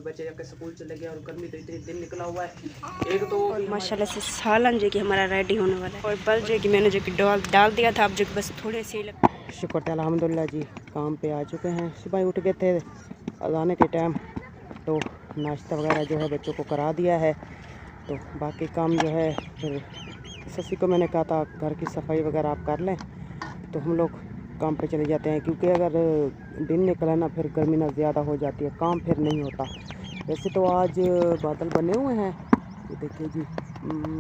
बच्चे जाके स्कूल चले गए और गर्मी तो इतनी दिन निकला हुआ है। एक तो माशाल्लाह से सालन जो कि हमारा रेडी होने वाला है और बल जो कि मैंने जो कि डाल दिया था, अब जो कि बस थोड़े से शुक्र है अल्हम्दुलिल्लाह जी, काम पे आ चुके हैं। सुबह उठ गए थे अज़ाने के टाइम, तो नाश्ता वगैरह जो है बच्चों को करा दिया है। तो बाकी काम जो है फिर ससी को मैंने कहा था घर की सफाई वगैरह आप कर लें, तो हम लोग काम पे चले जाते हैं, क्योंकि अगर दिन निकला ना फिर गर्मी ना ज़्यादा हो जाती है, काम फिर नहीं होता। वैसे तो आज बादल बने हुए हैं, ये देखिए जी,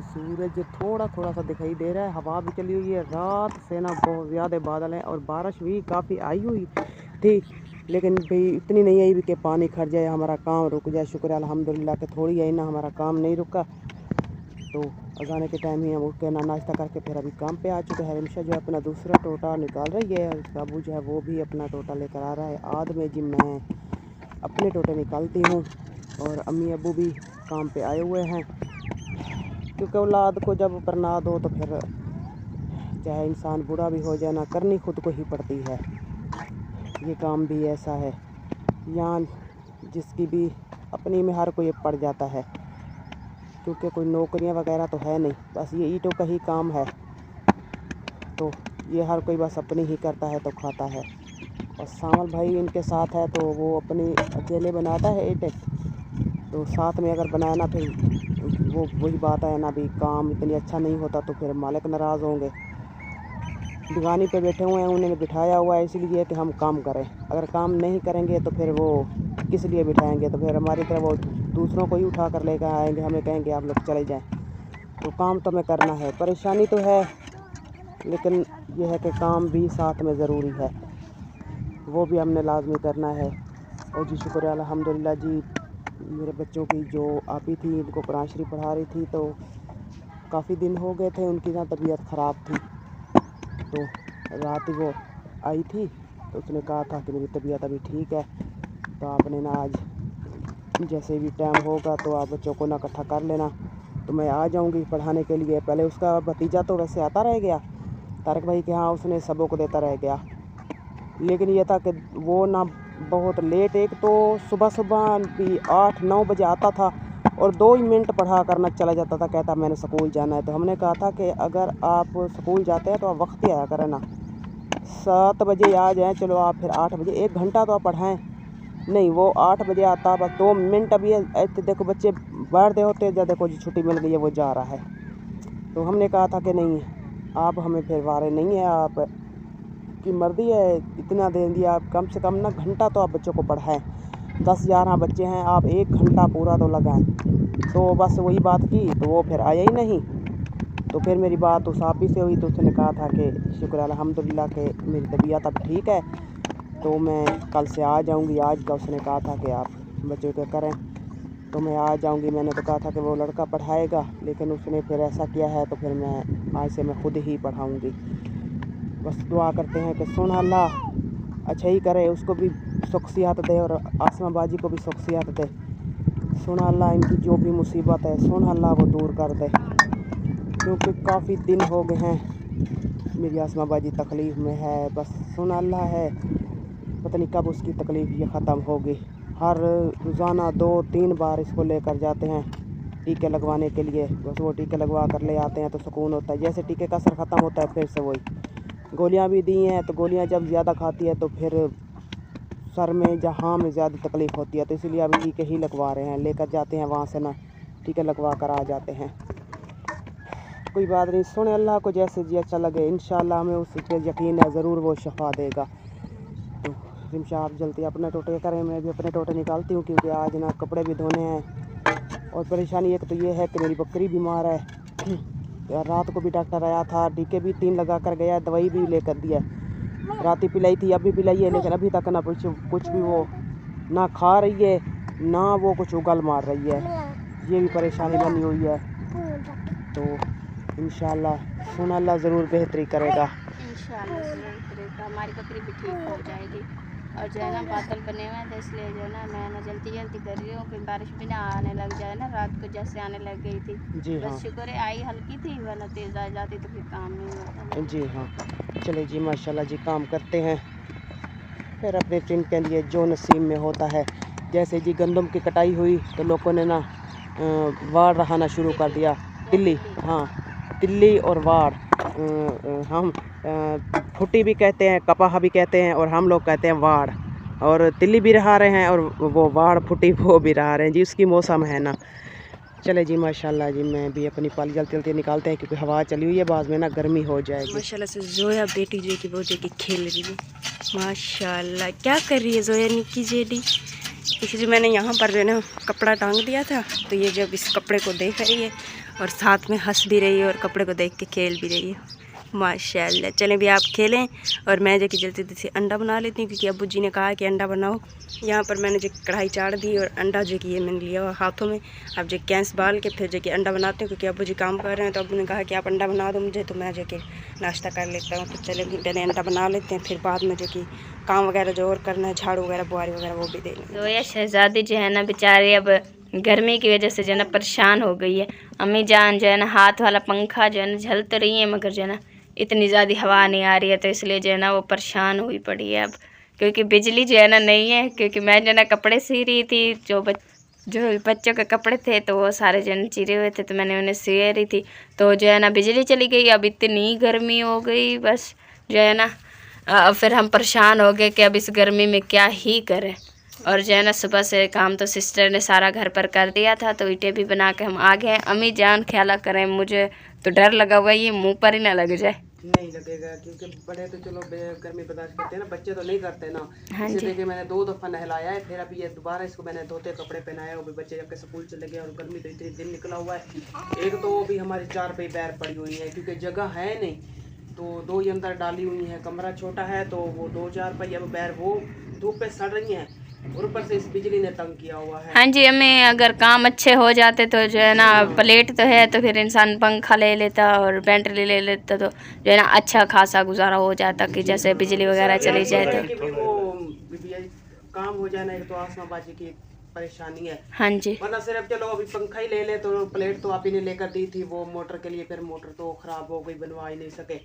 सूरज थोड़ा थोड़ा सा दिखाई दे रहा है, हवा भी चली हुई है। रात से ना बहुत ज़्यादा बादल हैं और बारिश भी काफ़ी आई हुई थी, लेकिन भाई इतनी नहीं आई भी कि पानी खड़ जाए, हमारा काम रुक जाए। शुक्र है अल्हम्दुलिल्लाह कि थोड़ी आई ना, हमारा काम नहीं रुका। तो अजाने के टाइम ही हम उठ के नाश्ता करके फिर अभी काम पे आ चुके हैं। रिमशा जो है अपना दूसरा टोटा निकाल रही है और बाबू जो है वो भी अपना टोटा लेकर आ रहा है। आद में जी मैं अपने टोटे निकालती हूँ और अम्मी अबू भी काम पे आए हुए हैं, क्योंकि औलाद को जब बरना दो तो फिर चाहे इंसान बूढ़ा भी हो जाए ना, करनी खुद को ही पड़ती है। ये काम भी ऐसा है, यहाँ जिसकी भी अपनी में हर कोई पड़ जाता है, क्योंकि कोई नौकरियां वगैरह तो है नहीं, बस ये ईंटों का ही काम है। तो ये हर कोई बस अपनी ही करता है तो खाता है। और सामल भाई इनके साथ है तो वो अपनी अकेले बनाता है ईंटें, तो साथ में अगर बनाया ना फिर वो वही बात है ना, भी काम इतनी अच्छा नहीं होता तो फिर मालिक नाराज़ होंगे। दुकानी पे बैठे हुए हैं, उन्होंने बिठाया हुआ है इसलिए कि हम काम करें। अगर काम नहीं करेंगे तो फिर वो किस लिए बिठाएंगे, तो फिर हमारी तरह वो दूसरों को ही उठा कर लेकर आएंगे, हमें कहेंगे आप लोग चले जाएं। तो काम तो हमें करना है, परेशानी तो है, लेकिन यह है कि काम भी साथ में ज़रूरी है, वो भी हमने लाजमी करना है। और जी शुक्र अल्हम्दुलिल्लाह जी, मेरे बच्चों की जो आपी थी इनको कुरान शरीफ पढ़ा रही थी, तो काफ़ी दिन हो गए थे उनकी ना तबीयत ख़राब थी, तो रात वो आई थी तो उसने कहा था कि मेरी तबीयत अभी ठीक है, तो आपने ना आज जैसे भी टाइम होगा तो आप बच्चों को ना इकट्ठा कर लेना, तो मैं आ जाऊंगी पढ़ाने के लिए। पहले उसका भतीजा तो वैसे आता रह गया तारक भाई के यहाँ, उसने सबों को देता रह गया, लेकिन ये था कि वो ना बहुत लेट, एक तो सुबह सुबह भी 8-9 बजे आता था और 2 ही मिनट पढ़ा करना चला जाता था, कहता मैंने स्कूल जाना है। तो हमने कहा था कि अगर आप स्कूल जाते हैं तो आप वक्त ही आया करें ना, 7 बजे आ जाएँ, चलो आप फिर 8 बजे 1 घंटा तो आप पढ़ाएँ। नहीं, वो 8 बजे आता, बस 2 मिनट अभी ऐसे देखो बच्चे बाहर दे होते, जब देखो जी छुट्टी मिल गई है वो जा रहा है। तो हमने कहा था कि नहीं, आप हमें फिर वारे नहीं है, आप की मर्जी है, इतना दे दिया, आप कम से कम ना घंटा तो आप बच्चों को पढ़ाएं। 10-11 बच्चे हैं, आप 1 घंटा पूरा तो लगाएं। तो बस वही बात की, तो वो फिर आया ही नहीं। तो फिर मेरी बात उस आपी से हुई, तो उसने कहा था कि शुक्र अल्हम्दुलिल्लाह कि मेरी तबीयत अब ठीक है, तो मैं कल से आ जाऊंगी। आज का उसने कहा था कि आप बच्चों के करें, तो मैं आ जाऊंगी। मैंने तो कहा था कि वो लड़का पढ़ाएगा, लेकिन उसने फिर ऐसा किया है, तो फिर मैं आज से मैं खुद ही पढ़ाऊंगी। बस दुआ करते हैं कि सुन अल्लाह अच्छा ही करे, उसको भी शख्सियत दे और आसमा बाजी को भी शख्सियत दे। सुन अल्लाह इनकी जो भी मुसीबत है, सुन अल्लाह वो दूर कर दे, क्योंकि काफ़ी दिन हो गए हैं मेरी आसमा बाजी तकलीफ़ में है। बस सुन अल्लाह है, पता नहीं कब उसकी तकलीफ़ ये ख़त्म होगी। हर रोज़ाना 2-3 बार इसको लेकर जाते हैं टीके लगवाने के लिए, बस वो टीके लगवा कर ले आते हैं तो सुकून होता है। जैसे टीके का असर ख़त्म होता है फिर से वही गोलियां भी दी हैं, तो गोलियां जब ज़्यादा खाती है तो फिर सर में जहाँ में ज़्यादा तकलीफ़ होती है, तो इसीलिए अभी टीके ही लगवा रहे हैं, लेकर जाते हैं वहाँ से ना टीके लगवा कर आ जाते हैं। कोई बात नहीं, सुने अल्लाह को जैसे जी अच्छा लगे, इंशाल्लाह हमें उस पर यकीन है, ज़रूर वो शफा देगा। तो रिमशा आप जल्दी अपने टोटे करें, मैं भी अपने टोटे निकालती हूँ, क्योंकि आज ना कपड़े भी धोने हैं। और परेशानी एक तो ये है कि मेरी बकरी बीमार है, रात को भी डॉक्टर आया था, टीके भी 3 लगा कर गया, दवाई भी लेकर दिया, रात ही पिलाई थी, अभी पिलाई है, लेकिन अभी तक ना कुछ भी वो ना खा रही है, ना वो कुछ उगल मार रही है। ये भी परेशानी बनी हुई है। तो इंशाल्लाह सुन अल्लाह ज़रूर बेहतरी करेगा, इंशाल्लाह ज़रूर करेगा, हमारी बकरी भी ठीक हो जाएगी। और जो है ना बादल बने हुए हैं, तो इसलिए जो है ना मैं ना जल्दी कर रही हूँ कि बारिश भी ना आने लग जाए ना, रात को जैसे आने लग गई थी। जी हाँ, बस शुक्र है आई हल्की थी, वरना तेज़ आ जाती तो फिर काम नहीं होता। जी हाँ। चले जी माशाल्लाह जी, काम करते हैं, फिर अपने टिन के लिए जो नसीब में होता है जैसे जी गंदम की कटाई हुई तो लोगों ने ना वाड़ रहाना शुरू कर दिया। तिल्ली, हाँ तिल्ली और वाड़, हम फुटी भी कहते हैं, कपाह भी कहते हैं, और हम लोग कहते हैं वाड़। और तिल्ली भी रहा रहे हैं और वो वाड़ फुटी वो भी रहा रहे हैं जी, उसकी मौसम है ना। चले जी माशाल्लाह जी, मैं भी अपनी पाली जल्दी जल्दी निकालते हैं क्योंकि हवा चली हुई है, बाद में ना गर्मी हो जाएगी। माशाल्लाह से जोया बेटी जो कि वो जो कि खेल रही है, माशाल्लाह क्या कर रही है जोया निक्की जेडी। इसलिए मैंने यहाँ पर जो है ना कपड़ा टांग दिया था, तो ये जब इस कपड़े को देख रही है और साथ में हंस भी रही है और कपड़े को देख के खेल भी रही है माशाल्लाह। चलें भी आप खेलें और मैं जो कि जल्दी जल्दी से अंडा बना लेती हूँ क्योंकि अब्बू जी ने कहा कि अंडा बनाओ। यहाँ पर मैंने जो कढ़ाई चाड़ दी और अंडा जो कि ये मैंने लिया हुआ हाथों में। अब जो गैस बाल के फिर जो कि अंडा बनाते हैं क्योंकि अब्बू जी काम कर रहे हैं, तो अब्बू ने कहा कि आप अंडा बना दो मुझे, तो मैं जो कि नाश्ता कर लेता हूँ। तो चले भी पहले अंडा बना लेते हैं, फिर बाद में जो कि काम वगैरह जो और करना है, झाड़ू वगैरह बुआरी वगैरह वो भी दे लेंगे। तो ये शहजादी जो है ना बेचारी अब गर्मी की वजह से जो है ना परेशान हो गई है। अम्मी जान जो है ना हाथ वाला पंखा जो है ना झल तो रही है, मगर जो है ना इतनी ज़्यादा हवा नहीं आ रही है, तो इसलिए जो है ना वो परेशान हुई पड़ी है अब, क्योंकि बिजली जो है ना नहीं है। क्योंकि मैं जो है ना कपड़े सी रही थी, जो बच्चों के कपड़े थे तो वो सारे जो है चिरे हुए थे, तो मैंने उन्हें सी रही थी, तो जो है ना बिजली चली गई। अब इतनी गर्मी हो गई, बस जो है ना फिर हम परेशान हो गए कि अब इस गर्मी में क्या ही करें। और जो है ना सुबह से काम तो सिस्टर ने सारा घर पर कर दिया था, तो ईंटें भी बना के हम आ गए। अम्मी जान ख्याल करें, मुझे तो डर लगा हुआ ये मुंह पर ही ना लग जाए। नहीं लगेगा क्योंकि बड़े तो चलो गर्मी बर्दाश्त करते हैं ना, बच्चे तो नहीं करते ना। हाँ इसे जी। देखिए मैंने 2 दफ़ा नहलाया है, फिर अभी ये दोबारा इसको मैंने धोते कपड़े पहनाया। वो भी बच्चे जबकि स्कूल चले गए और गर्मी तो इतनी दिन निकला हुआ है। एक तो भी हमारी 4 पे बैर पड़ी हुई है क्योंकि जगह है नहीं, तो 2 ही अंदर डाली हुई है। कमरा छोटा है तो वो 2-4 पे अब बैर वो धूप पे सड़ रही हैं और ऊपर से इस बिजली ने तंग किया हुआ है। हाँ जी, हमें अगर काम अच्छे हो जाते तो जो है ना प्लेट तो है, तो फिर इंसान पंखा ले लेता और बैटरी ले लेता, तो जो है ना अच्छा खासा गुजारा हो जाता कि जैसे बिजली वगैरह चली जाए तो वो काम हो जाए ना। एक तो आसमाबाजी की परेशानी है। हाँ जी। वरना सिर्फ चलो अभी पंखा ही ले ले, तो प्लेट तो आप ही ने लेकर दी थी वो मोटर के लिए, फिर मोटर तो ख़राब हो गई, बनवा ही नहीं सके,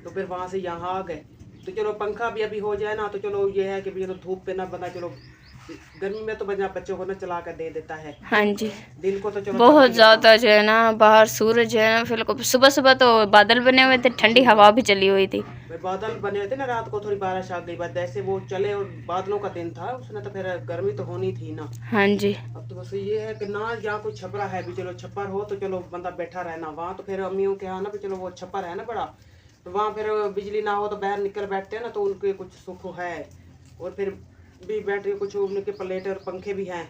तो फिर वहाँ से यहाँ आ गए। तो चलो पंखा भी अभी हो जाए ना, तो चलो ये है कि चलो धूप पे ना बना, चलो गर्मी में तो बना बच्चों को ना चला कर दे देता है। हाँ जी, दिन को तो चलो बहुत ज़्यादा जो है ना बाहर सूरज है ना, फिर सुबह सुबह तो बादल बने हुए थे, ठंडी हवा भी चली हुई थी। बादल बने हुए थे ना, रात को थोड़ी बारिश आ गई, बस जैसे वो चले और बादलों का दिन था उसने, तो फिर गर्मी तो होनी थी ना। हाँ जी। अब तो बस ये है कि ना यहाँ कोई छपरा है भी, चलो छप्पर हो तो चलो बंदा बैठा रहना वहाँ, तो फिर अम्मियों के यहाँ ना भी चलो वो छप्पर है ना बड़ा, तो वहाँ फिर बिजली ना हो तो बाहर निकल बैठते हैं ना, तो उनके कुछ सुख है। और फिर भी बैटरी कुछ उनके प्लेट और पंखे भी हैं।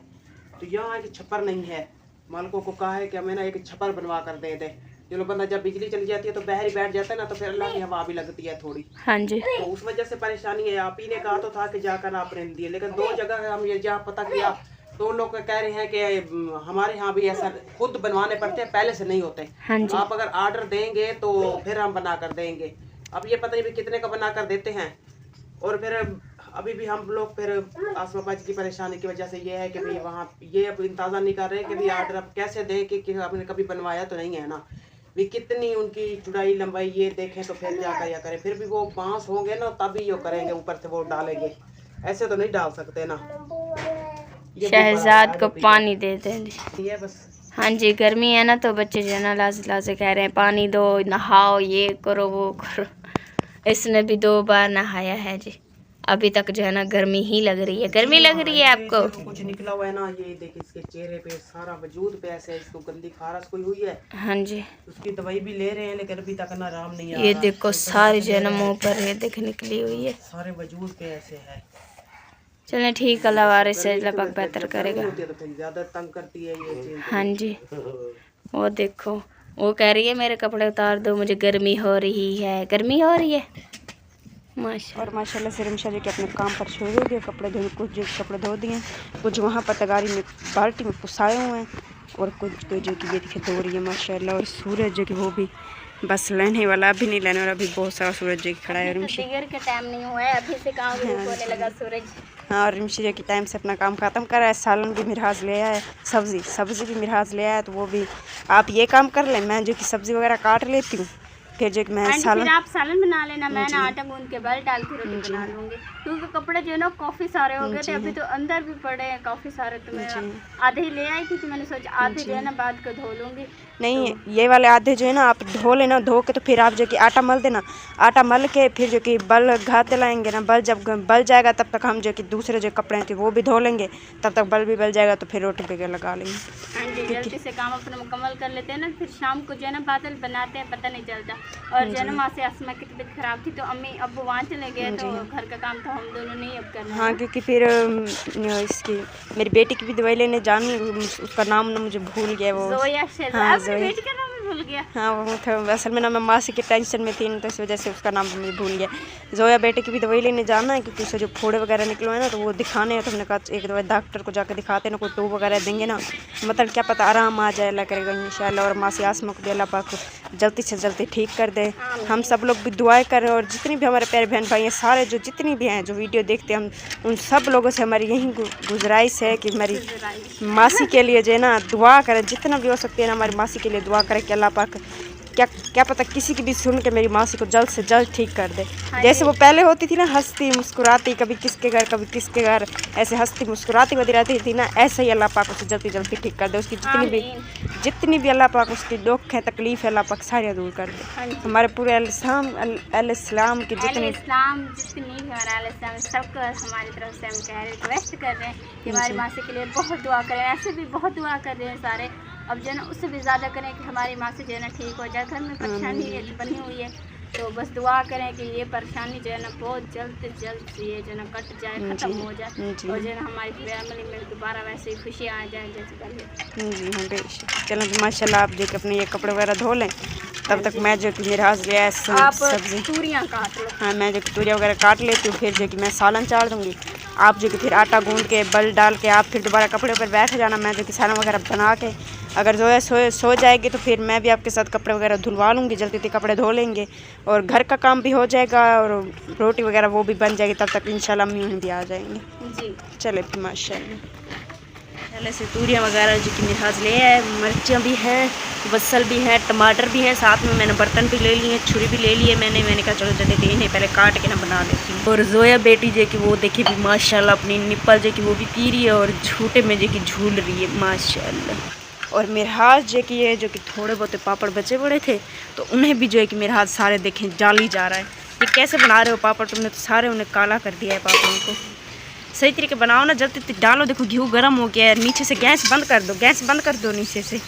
तो यहाँ एक छप्पर नहीं है। मालिकों को कहा है कि हमें ना एक छप्पर बनवा कर दे दे, चलो बंदा जब बिजली चली जाती है तो बाहर ही बैठ जाता है ना, तो फिर अल्लाह की हवा भी लगती है थोड़ी। हाँ जी। तो उस वजह से परेशानी है। आप ही ने कहा तो था कि जाकर आपने दिए, लेकिन 2 जगह हम ये जहाँ पता किया तो लोग कह रहे हैं कि हमारे यहाँ भी ऐसा खुद बनवाने पड़ते हैं, पहले से नहीं होते। हाँ जी। आप अगर आर्डर देंगे तो फिर हम बना कर देंगे। अब ये पता नहीं कितने का बना कर देते हैं। और फिर अभी भी हम लोग फिर आसमाबाजी की परेशानी की वजह से ये है कि भाई वहाँ ये अब इंतज़ा नहीं कर रहे कि भाई आर्डर अब कैसे दें कि आपने कभी बनवाया तो नहीं है ना, भी कितनी उनकी चौड़ाई लंबाई ये देखें तो फिर जाकर या करें। फिर भी वो बांस होंगे ना तभी ये करेंगे, ऊपर से वो डालेंगे, ऐसे तो नहीं डाल सकते ना। शहजाद को पानी दे दें ये बस। हाँ जी, गर्मी है ना तो बच्चे जो है ना लासे कह रहे हैं पानी दो, नहाओ, ये करो वो करो। इसने भी 2 बार नहाया है जी, अभी तक जो है ना गर्मी ही लग रही है। गर्मी लग रही है आपको? कुछ निकला हुआ है ना, ये देखिए इसके चेहरे पे सारा वजूद पे ऐसे इसको गंदी खारस कोई हुई है। हाँ जी। उसकी दवाई भी ले रहे हैं लेकिन अभी तक ना आराम नहीं आ रहा। ये देखो सारी जो है ना मुँह पर ये देख निकली हुई है, सारे वजूद पे ऐसे है। चलें ठीक, अल्लाह वारिस से लगभग बेहतर करेगा। ज्यादा तंग करती है ये चीज। हाँ जी, वो देखो वो कह रही है मेरे कपड़े उतार दो, मुझे गर्मी हो रही है, गर्मी हो रही है। माशा और माशाल्लाह से रिमशा जी के अपने काम पर शुरू हो गए, कपड़े धोने, कुछ जो कपड़े धो दिए, कुछ वहाँ पर तगारी में बाल्टी में पुसाए हुए हैं, और कुछ तो जो कि ये दिखे धो रही है माशाल्लाह। और सूरज जो कि वो भी बस लेने वाला, अभी नहीं लेने वाला, अभी बहुत सारा सूरज जो कि खड़ा है। रिमशी के टाइम नहीं हुआ है, अभी से काम होने लगा सूरज। हाँ, और रिमशी जो कि टाइम से अपना काम ख़त्म कर रहा है। सालन भी मिराज ले आया है, सब्ज़ी भी मिराज ले आया है, तो वो भी आप ये काम कर लें, मैं जो कि सब्ज़ी वगैरह काट लेती हूँ, फिर जो कि मैं आंटी सालन, फिर आप सालन बना लेना, मैं ना आटा गूंद के बल डाल के रोटी बना लूँगी, क्योंकि कपड़े जो है ना काफ़ी सारे हो गए थे, अभी तो अंदर भी पड़े हैं काफ़ी सारे, तो मैं आधे ही ले आई थी, तो मैंने सोचा आधे जो है ना बाद को धो लूँगी। नहीं ये वाले आधे जो है ना आप धो लेना, धो के तो फिर आप जो कि आटा मल देना, आटा मल के फिर जो कि बल घा दिलाएंगे ना, बल जब बल जाएगा तब तक हम जो कि दूसरे जो कपड़े थे वो भी धो लेंगे, तब तक बल भी बल जाएगा तो फिर रोटी पे लगा लेंगे। हाँ जी, जल्दी से काम अपना मुकम्मल कर लेते हैं ना, फिर शाम को जो है ना बादल बनाते हैं पता नहीं चलता। और जो है ना माँ से आसमा की तबीयत खराब थी तो अम्मी अब वहाँ चले गए, तो घर का काम तो हम दोनों नहीं अब करना। हाँ क्योंकि फिर इसकी मेरी बेटी की भी दवाई लेने जानी, उसका नाम ना मुझे भूल गया वो। जोया हाँ बेटी का नाम भी भूल गया। हाँ वो था असल में ना, मैं मासी की टेंशन में थी तो इस वजह से उसका नाम मुझे भूल गया। जोया बेटे की भी दवाई लेने जाना है, क्योंकि उसे जो फोड़े वगैरह निकले हैं ना तो वो दिखाने हैं, तो हमने कहा एक दवाई डॉक्टर को जाकर दिखाते हैं ना, कोई टूब वगैरह देंगे ना, मतलब क्या पता आराम आ जाए, अल्लाह करेगा इंशाल्लाह। और मासी आसमा को भी अल्लाह पाक जल्दी से जल्दी ठीक कर दे। हम सब लोग भी दुआएं करें, और जितनी भी हमारे प्यारे बहन भाई हैं सारे, जो जितनी भी हैं जो वीडियो देखते हैं, हम उन सब लोगों से हमारी यही गुजारिश है कि हमारी मासी के लिए जो है ना दुआ करें, जितना भी हो सकती है ना हमारी मासी के लिए दुआ करें कि अल्लाह पाक क्या पता किसी की भी सुन के मेरी मासी को जल्द से जल्द ठीक कर दे। जैसे वो पहले होती थी ना, हंसती मुस्कुराती, कभी किसके घर कभी किसके घर, ऐसे हंसती मुस्कुराती बदी रहती थी ना, ऐसे ही अल्लाह पाक उसे जल्दी जल्दी ठीक कर दे। उसकी जितनी भी अल्लाह पाक उसकी दुख है तकलीफ है, अल्लाह पाक सारी दूर कर दे। हमारे पूरे इस्लाम की जितनी सबको हमारी तरफ से हम कह रिक्वेस्ट कर रहे हैं कि हमारी मासी के लिए बहुत दुआ करें, ऐसे भी बहुत दुआ कर रहे हैं सारे, अब जो है ना उससे भी ज़्यादा करें कि हमारी माँ से जो है ना ठीक हो जाए। घर में परेशानी बनी हुई है, तो बस दुआ करें कि ये परेशानी जो है ना बहुत जल्द से जल्द ये जो है ना कट जाए, ख़त्म हो जाए, और जो है ना हमारी फैमिली में दोबारा वैसे ही खुशी आ जाए जैसे पहले। जी हाँ बेशक। चलो माशाल्लाह आप देख अपने ये कपड़े वगैरह धो लें, तब तक मैं जो कि मेरे हाथ लिया है सब्जी, तूरियाँ काट लो। हाँ मैं जो कि तूरियाँ वगैरह काट लेती हूँ, फिर जो कि मैं सालन चाड़ दूँगी। आप जो कि फिर आटा गूंद के बल डाल के आप फिर दोबारा कपड़े पर बैठ जाना, मैं जो कि सालन वगैरह बना के अगर जो है सो जाएगी तो फिर मैं भी आपके साथ कपड़े वगैरह धुलवा लूँगी, जल्दी जल्दी कपड़े धो लेंगे और घर का काम भी हो जाएगा और रोटी वगैरह वो भी बन जाएगी, तब तक इंशाल्लाह अम्मी भी आ जाएंगे। जी चले फिर माशाल्लाह। पहले से तूरियाँ वगैरह जो कि मेरे हाथ ले है, मिर्चियाँ भी हैं, बसल भी है, टमाटर भी है, साथ में मैंने बर्तन भी ले लिए, छुरी भी ले लिए मैंने कहा चलो जल्दी इन्हें पहले काट के ना बना लेती हूँ। और जोया बेटी जो कि वो देखिए भी माशाल्लाह अपनी निप्पल जो कि वो भी पी रही है और झूठे में जो कि झूल रही है माशाल्लाह। और मेरे हाथ जो कि ये जो कि थोड़े बहुत पापड़ बचे पड़े थे तो उन्हें भी जो है कि मेरे हाथ सारे देखें डाली जा रहा है। ये कैसे बना रहे हो पापड़, तुमने तो सारे उन्हें काला कर दिया है पापड़ों को। सही तरीके बनाओ ना, जल्दी डालो। देखो घी गर्म हो गया है, नीचे से गैस बंद कर दो, गैस बंद कर दो, नीचे से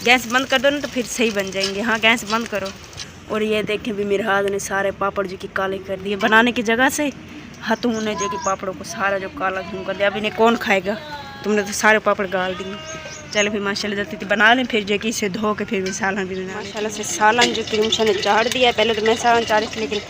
गैस बंद कर दो ना तो फिर सही बन जाएंगे। हाँ गैस बंद करो। और ये देखें भी मेरे हाथ ने सारे पापड़ जो कि काले कर दिए, बनाने की जगह से हाथों ने जो कि पापड़ों को सारा जो काला धूम कर दिया। अब इन्हें कौन खाएगा, तुमने तो सारे पापड़ गाल दिए। चलो फिर माशाल्लाह जल्दी जल्दी बना लें, फिर जो कि इसे धो के फिर भी सालन भी बना। माशाल्लाह से सालन जो कि उनसे ने चाड़ दिया है, पहले तो मैं सालन चाड़ी थी, लेकिन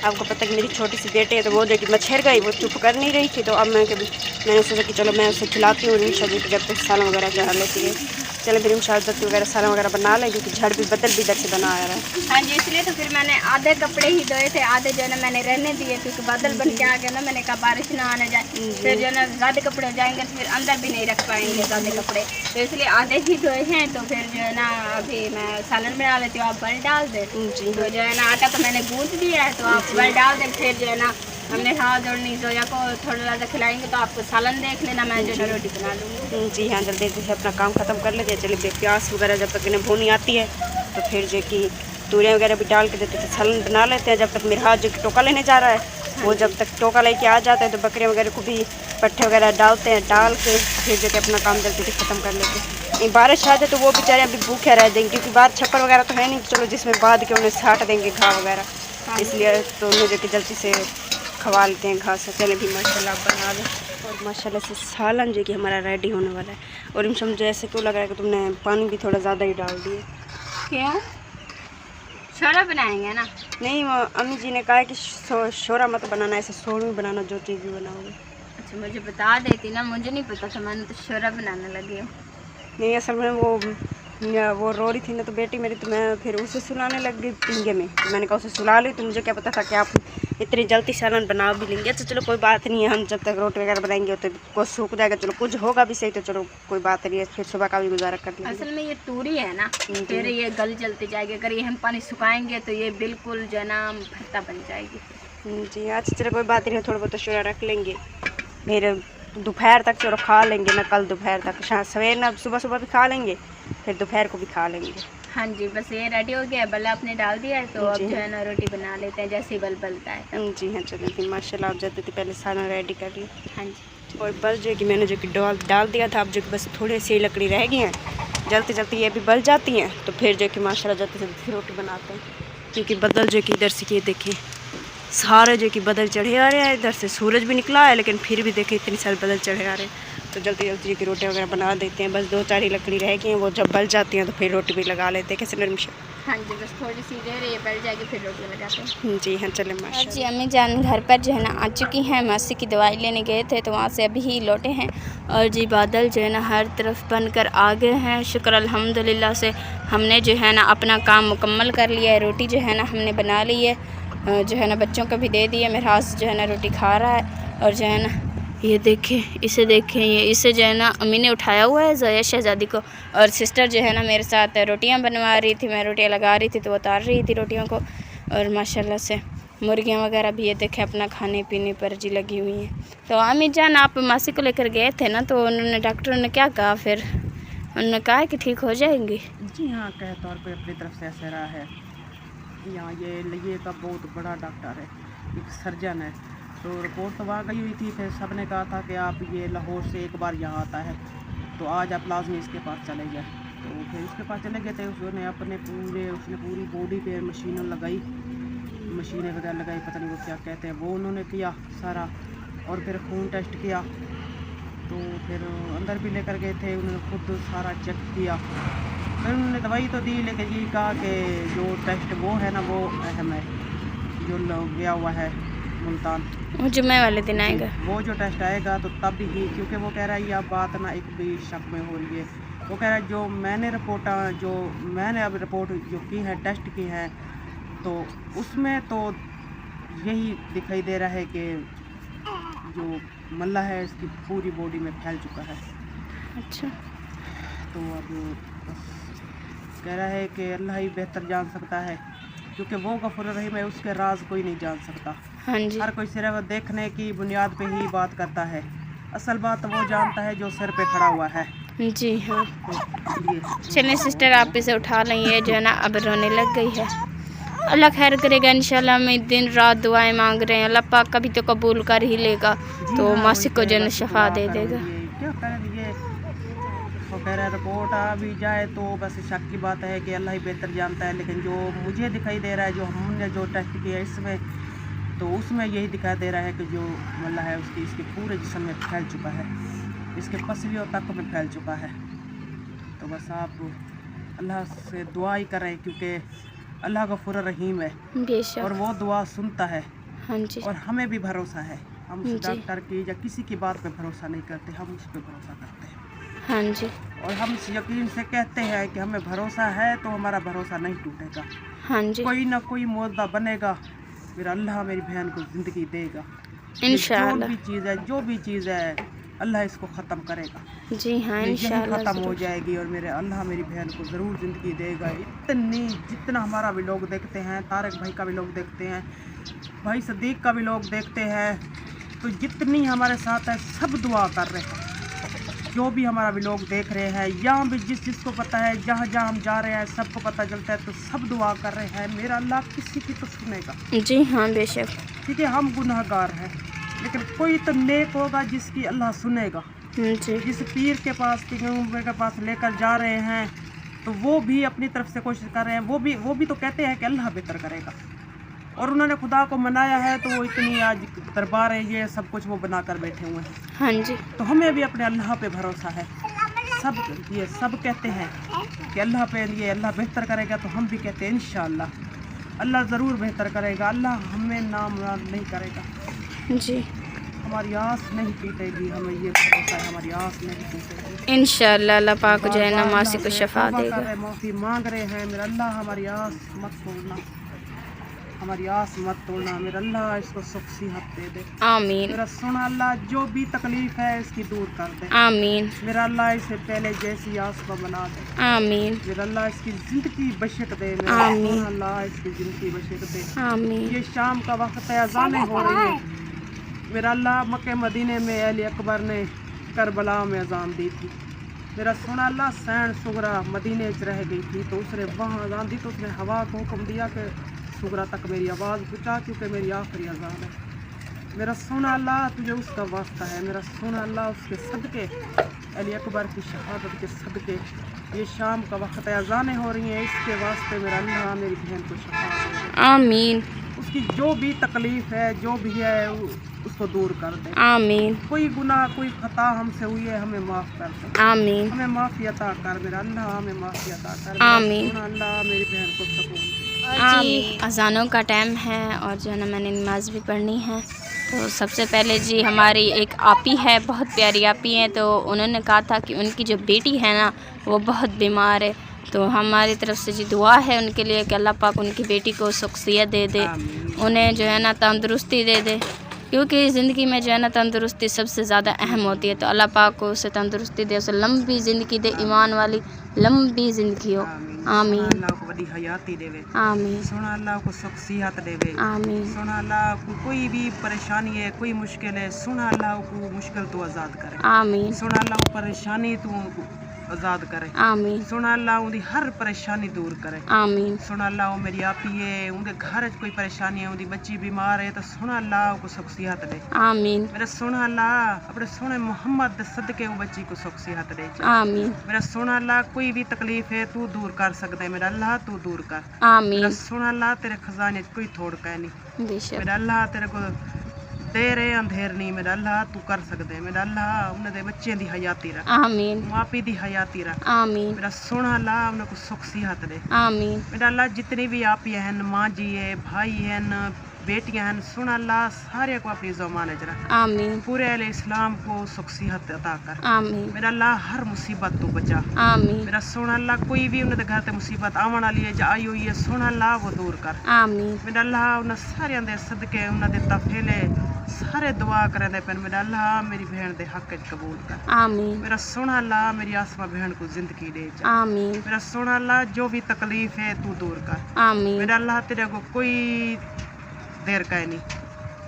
आपको पता है कि मेरी छोटी सी बेटी है तो वो जो कि मच्छर गई, वो चुप कर नहीं रही थी, तो अब मैंने सोचा कि चलो मैं उसे खिलाती हूँ इंशाल्लाह जब तक सालन वगैरह चढ़ा लेती है। चलो फिर इंशाल्लाह जल्दी वगैरह सालन वगैरह बना लें, क्योंकि झड़ भी बदल भी इधर से बना आ रहा है। हाँ जी, इसलिए तो फिर मैंने आधे कपड़े ही धोए थे, आधे जो है ना मैंने रहने दिए, क्योंकि बादल बन के आ गया ना, मैंने कहा बारिश ना आने जाए, फिर जो है ना ज़्यादा कपड़े हो जाएंगे तो फिर अंदर भी नहीं रख पाएंगे ज़्यादा कपड़े, तो इसलिए आधे ही धोए हैं। तो फिर जो है ना अभी मैं सालन बना लेती हूँ, आप बल डाल दें। तो जो है ना आटा तो मैंने गूंथ दिया है, तो आप बल डाल दें। फिर जो है ना हमने हाथ जोड़नी जोया को थोड़ा ज़्यादा खिलाएंगे, तो आपको सालन देख लेना, मैं जो है रोटी बना लूँगी। जी हाँ जल्दी से अपना काम ख़त्म कर लेते हैं। चलिए प्याज वगैरह जब तक इन्हें भूनी आती है तो फिर जो कि तूरियाँ वगैरह भी डाल के देते थे, सालन बना लेते हैं। जब तक मेरा हाथ जो कि टोका लेने जा रहा है, वो जब तक टोका लेके आ जाता है तो बकरियाँ वगैरह को भी पट्टे वगैरह डालते हैं, डाल के फिर जो कि अपना काम जल्दी से ख़त्म कर लेते हैं। बारिश आ जाए तो वो बेचारे अभी भूखे रह जाएंगे, क्योंकि बाहर छप्पर वगैरह तो है नहीं, चलो जिसमें बांध के उन्हें साट देंगे घास वगैरह, इसलिए तो उन्हें जो कि जल्दी से खवा लेते हैं घास से। चले भी माशाल्लाह बना लें। और माशाल्लाह से सालन जो कि हमारा रेडी होने वाला है। और इन मुझे ऐसे क्यों लग रहा है कि तुमने पानी भी थोड़ा ज़्यादा ही डाल दिए। क्यों? शोरा बनाएंगे ना? नहीं, वो अम्मी जी ने कहा है कि शोरा मत बनाना, ऐसे शोर में बनाना जो चीज़ भी बनाओगे। अच्छा मुझे बता देती ना, मुझे नहीं पता था, मैंने तो शोरा बनाने लगी हूँ। नहीं असल में वो रो रही थी ना तो बेटी मेरी, तो मैं फिर उसे सुलाने लग गई पींगे में, तो मैंने कहा उसे सुला ली, तो मुझे क्या पता था कि आप इतनी जल्दी सालन बना भी लेंगे। तो चलो कोई बात नहीं है, हम जब तक रोटी वगैरह बनाएंगे तो कुछ सूख जाएगा, चलो कुछ होगा भी सही, तो चलो कोई बात नहीं है, फिर सुबह का भी गुजारा कर लेंगे। असल में ये तूरी है ना, फिर ये गल जलती जाएगी। अगर ये हम पानी सुखाएंगे तो ये बिल्कुल जना भरता बन जाएगी। जी अच्छा चलो कोई बात नहीं, थोड़ा बहुत शोरा रख लेंगे, फिर दोपहर तक चलो खा लेंगे ना, कल दोपहर तक, शाम सवेर ना सुबह सुबह भी खा लेंगे, फिर दोपहर को भी खा लेंगे। हाँ जी, बस ये रेडी हो गया है, बल्ला आपने डाल दिया है, तो अब जो है ना रोटी बना लेते हैं जैसे ही बल बलता है। जी हाँ चलो फिर माशाल्लाह, आप जाते थे पहले सारा रेडी कर लिया। हाँ जी, और बल जो कि मैंने जो कि डाल दिया था, अब जो कि बस थोड़ी सी लकड़ी रह गई हैं, जल्दी जल्दी ये भी बल जाती हैं, तो फिर जो कि माशाल्लाह जाते जल्दी रोटी बनाते हैं। क्योंकि बदल जो कि इधर से ये देखें सारे जो कि बदल चढ़े आ रहे हैं, इधर से सूरज भी निकला है, लेकिन फिर भी देखें इतनी सारे बदल चढ़े आ रहे हैं। तो जल्दी जल्दी की रोटी वगैरह बना देते हैं, बस 2-4 ही लकड़ी रह गई हैं, वो जब बल जाती हैं तो फिर रोटी भी लगा लेते हैं। कैसे नरमिशा? हाँ जी, बस थोड़ी सी देर ये बल जाएगी, फिर रोटी लगाते हैं। जी हाँ चले माशाल्लाह। जी, अम्मी जान घर पर जो है ना आ चुकी हैं, मासी की दवाई लेने गए थे तो वहाँ से अभी ही लौटे हैं। और जी बादल जो है ना हर तरफ बनकर आ गए हैं, शुक्र अल्हम्दुलिल्लाह से हमने जो है ना अपना काम मुकम्मल कर लिया है। रोटी जो है ना हमने बना ली है, जो है ना बच्चों को भी दे दी है। मेरा हाथ जो है ना रोटी खा रहा है, और जो है ना ये देखें, इसे देखें, ये इसे जो है ना अम्मी ने उठाया हुआ है ज़या शहज़ादी को। और सिस्टर जो है ना मेरे साथ रोटियां बनवा रही थी, मैं रोटियां लगा रही थी तो उतार रही थी रोटियों को। और माशाल्लाह से मुर्गियां वगैरह भी ये देखें अपना खाने पीने पर जी लगी हुई हैं। तो अम्मी जान आप मासी को लेकर गए थे ना, तो उन्होंने डॉक्टरों ने क्या कहा फिर? उन्होंने कहा कि ठीक हो जाएंगी? जी हाँ, कह तौर पर अपनी तरफ से ऐसा रहा है। यहाँ ये का बहुत बड़ा डॉक्टर है, एक सर्जन है, तो रिपोर्ट तो वहाँ गई हुई थी, फिर सब ने कहा था कि आप ये लाहौर से एक बार यहाँ आता है, तो आज आप लाजमी इसके पास चले गए। तो फिर उसके पास चले गए थे, उसने पूरी बॉडी पे मशीनें वगैरह लगाई, पता नहीं वो क्या कहते हैं, वो उन्होंने किया सारा। और फिर खून टेस्ट किया, तो फिर अंदर भी लेकर गए थे, उन्होंने खुद सारा चेक किया। फिर उन्होंने दवाई तो दी, लेकिन ये कहा कि जो टेस्ट वो है ना वो अहम है, जो गया हुआ है मुल्तान, वो जुम्मे वाले दिन आएगा, वो जो टेस्ट आएगा तो तब ही, क्योंकि वो कह रहा है यह बात ना एक भी शक में हो रही है। वो कह रहा है जो मैंने अब रिपोर्ट जो की है, टेस्ट की है, तो उसमें तो यही दिखाई दे रहा है कि जो मल्ला है इसकी पूरी बॉडी में फैल चुका है। अच्छा, तो अब कह रहा है कि अल्लाह ही बेहतर जान सकता है, क्योंकि वो गफूर रहीम है, उसके राज कोई नहीं जान सकता। हाँ जी, हर कोई सिर्फ देखने की बुनियाद पे ही बात करता है, असल बात वो जानता है जो सिर पे खड़ा हुआ है। जी हाँ, तो चलिए सिस्टर आप इसे उठा लेंगे, जो है ना अब रोने लग गई है। अल्लाह खैर करेगा इंशाल्लाह। हम दिन रात दुआएं मांग रहे हैं, अल्लाह पाक कभी तो कबूल कर ही लेगा, तो मासी को जो है शफा दे देगा। क्या करें, ये वो कह रहा है रिपोर्ट आ भी जाए तो बस शक की बात है कि अल्लाह ही बेहतर जानता है, लेकिन जो मुझे दिखाई दे रहा है, जो हमने जो टेस्ट किया है इसमें, तो उसमें यही दिखाई दे रहा है कि जो मल्ला है इसके पूरे जिस्म में फैल चुका है, इसके पसलियों तक में फैल चुका है। तो बस आप अल्लाह से दुआ ही करें, क्योंकि अल्लाह गफूर रहीम है और वो दुआ सुनता है। हाँ जी, और हमें भी भरोसा है, हम उस डॉक्टर की या किसी की बात पे भरोसा नहीं करते, हम उस पर भरोसा करते हैं। हाँ जी, और हम यकीन से कहते हैं कि हमें भरोसा है, तो हमारा भरोसा नहीं टूटेगा। हाँ जी, कोई ना कोई मुद्दा बनेगा, फिर अल्लाह मेरी बहन को ज़िंदगी देगा इंशाल्लाह। जो भी चीज़ है अल्लाह इसको ख़त्म करेगा। जी हाँ, इंशाल्लाह ख़त्म हो जाएगी, और मेरे अल्लाह मेरी बहन को ज़रूर ज़िंदगी देगा। जितना हमारा भी लोग देखते हैं, तारक भाई का भी लोग देखते हैं, भाई सदीक का भी लोग देखते हैं, तो जितनी हमारे साथ है सब दुआ कर रहे हैं। जो भी हमारा भी लोग देख रहे हैं, यहाँ भी जिसको पता है, जहाँ जहाँ हम जा रहे हैं सबको पता चलता है, तो सब दुआ कर रहे हैं मेरा अल्लाह किसी की तो सुनेगा। जी हाँ बेशक, ठीक है, हम गुनहगार हैं, लेकिन कोई तो नेक होगा जिसकी अल्लाह सुनेगा। जी, जिस पीर के पास लेकर जा रहे हैं, तो वो भी अपनी तरफ से कोशिश कर रहे हैं, वो भी तो कहते हैं कि अल्लाह बेहतर करेगा, और उन्होंने खुदा को मनाया है, तो वो इतनी आज दरबार है, ये सब कुछ वो बना कर बैठे हुए हैं। हाँ जी, तो हमें भी अपने अल्लाह पे भरोसा है। सब कहते हैं कि अल्लाह पे ये अल्लाह बेहतर करेगा, तो हम भी कहते हैं इंशाअल्लाह अल्लाह ज़रूर बेहतर करेगा, अल्लाह हमें नामुराद नहीं करेगा। जी, हमारी आस नहीं टूटेगी, हमें ये भरोसा है, हमारी आस नहीं टूटेगी इंशाअल्लाह। अल्लाह पाक जो है ना मासी को शफा देगा। माफ़ी मांग रहे हैं, मेरा अल्लाह हमारी आस मत छोड़ना। हमारी आस मत तोड़ना मेरा अल्लाह, इसको सुख सेहत दे दे आमीन मेरा सोना अल्लाह, जो भी तकलीफ है इसकी दूर कर दे आमीन मेरा अल्लाह, इसे पहले जैसी आस को बना दे आमीन मेरा अल्लाह, इसकी ज़िंदगी बशक दे मेरा आमीन। सोना अल्लाह, इसकी ज़िंदगी बशक दे। आमीन ये शाम का वक्त है, अज़ानें हो रही है मेरा अल्लाह, मक्के मदीने में अली अकबर ने करबला में अजान दी थी मेरा सोना अल्लाह, सैन सुगरा मदीने च रह गई थी तो उसने वहाँ अजान दी तो उसने हवा को हुक्म दिया कि सुगरा तक मेरी आवाज़ पहुँचा, क्योंकि मेरी आखिरी अजान है मेरा सोना अल्लाह, तुझे उसका वास्ता है मेरा सोना अल्लाह, उसके सदके अली अकबर की शहादत के सदके ये शाम का वक्त है, अजानें हो रही हैं, इसके वास्ते मेरा अल्लाह मेरी बहन को शफा दे। आमीन उसकी जो भी तकलीफ़ है, जो भी है उसको दूर कर दे। आमीन कोई गुनाह कोई खता हमसे हुई है, हमें माफ़ कर दे, आमीन हमें माफ़ी अता कर मेरा अल्लाह, हमें माफ़ी अता कर आमीन। मेरा अल्लाह, मेरी बहन को सुकून दे। जी अजानों का टाइम है और जो है ना मैंने नमाज भी पढ़नी है। तो सबसे पहले जी हमारी एक आपी है, बहुत प्यारी आपी है, तो उन्होंने कहा था कि उनकी जो बेटी है ना वो बहुत बीमार है, तो हमारी तरफ से जी दुआ है उनके लिए कि अल्लाह पाक उनकी बेटी को शख्सियत दे दे, उन्हें जो है ना तंदुरुस्ती दे दे, क्योंकि ज़िंदगी में जो है ना तंदुरुस्ती सबसे ज़्यादा अहम होती है। तो अल्लाह पाक को उसे तंदुरुस्ती दे, उसे लंबी ज़िंदगी दे, ईमान वाली लंबी ज़िंदगी हो। आमीन अल्लाह को बड़ी हयाती देवे, आमीन सोना अल्लाह को शख्सियत देवे, आमीन सोना अल्लाह को कोई भी परेशानी है, कोई मुश्किल है, सोना अल्लाह को मुश्किल तो आज़ाद करे, आमीन सोना अल्लाह को परेशानी तो आज़ाद करे, आमीन सोना अल्लाह उनकी हर परेशानी दूर करे, आमीन सोना अल्लाह मेरी आपी है, उनके घर च कोई परेशानी है, उनकी बच्ची बीमार है, तो सोना अल्लाह को शख्सियत दे आमीन मेरा सोना अल्लाह, अपने सोने मोहम्मद दे सदके वो बच्ची को शख्सियत दे। आमीन मेरा सोना अल्लाह, कोई भी तकलीफ है तू दूर कर सकता है मेरा अल्लाह, तू दूर कर आमीन मेरा सोना अल्लाह, तेरे खजाने च कोई थोड़ का नहीं बेशक मेरा अल्लाह, तेरे को देर है अंधेर नहीं मेरा अल्लाह, तू कर सकते है मेरा अल्लाह, उन्हें बच्चे की हयाती रख, आमीन मापी दी हयाती रख आमीन मेरा सोना अल्लाह, उन्हें को सुख सेहत दे आमीन मेरा अल्लाह, जितनी भी आप हैं, माँ जी है, भाई हैं, बेटियां हैं, सोना अल्लाह सारे को अपनी ज़माने च रख, आमीन पूरे अहले इस्लाम को सुख सेहत अता कर आमीन मेरा अल्लाह, हर मुसीबत तो बचा आमीन मेरा सोना अल्लाह, कोई भी उन्हें घर ते मुसीबत आवन वाली है जा आई हुई है, सोना अल्लाह वो दूर कर आमीन मेरा अल्लाह, उन्हें सारे दे सदके उन्हें तफेले सारे दुआ करें पे मेरा अल्लाह, मेरी बहन दे हक च कबूल कर आमीन मेरा सोना अल्लाह, मेरी आसमा बहन को जिंदगी दे जा आमीन मेरा सोना अल्लाह, जो भी तकलीफ है तू दूर कर आमीन मेरा अल्लाह, तेरे को कोई देर का नहीं,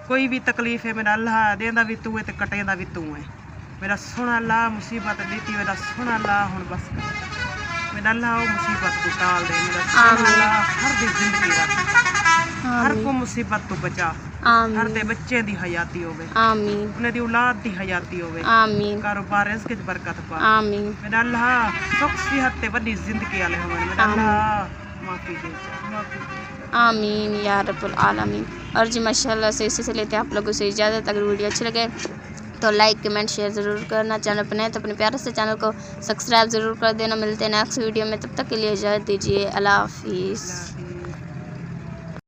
कोई भी तकलीफ है मेरा अल्लाह, देंदा भी तू है ते कटेंदा भी तू है मेरा सोना अल्लाह, मुसीबत दी मेरा सोना अल्लाह, हुण बस कर मेरा अल्लाह, वो मुसीबत को टाल दे मेरा सोना अल्लाह, हर दी जिंदगी रख, हर को मुसीबत तो बचा, हर दे बच्चे दी हयाती होवे, आमीन उन्हें दी औलाद दी हयाती होवे, आमीन कारोबार रिज़्क़ च बरकत पा आमीन मेरा अल्लाह, सुख सेहत ते वड्डी जिंदगी वाले होवन मेरा अल्लाह, माफी दे माफी दे। आमीन या रब्बुल आलमीन। और जी माशाल्लाह से इसी से लेते हैं आप लोगों से इजाज़त। अगर वीडियो अच्छी लगे तो लाइक कमेंट शेयर ज़रूर करना, चैनल पर नए तो अपने प्यारे से चैनल को सब्सक्राइब ज़रूर कर देना। मिलते हैं नेक्स्ट वीडियो में, तब तक के लिए इजाज़त दीजिए, अल्लाह हाफिज़।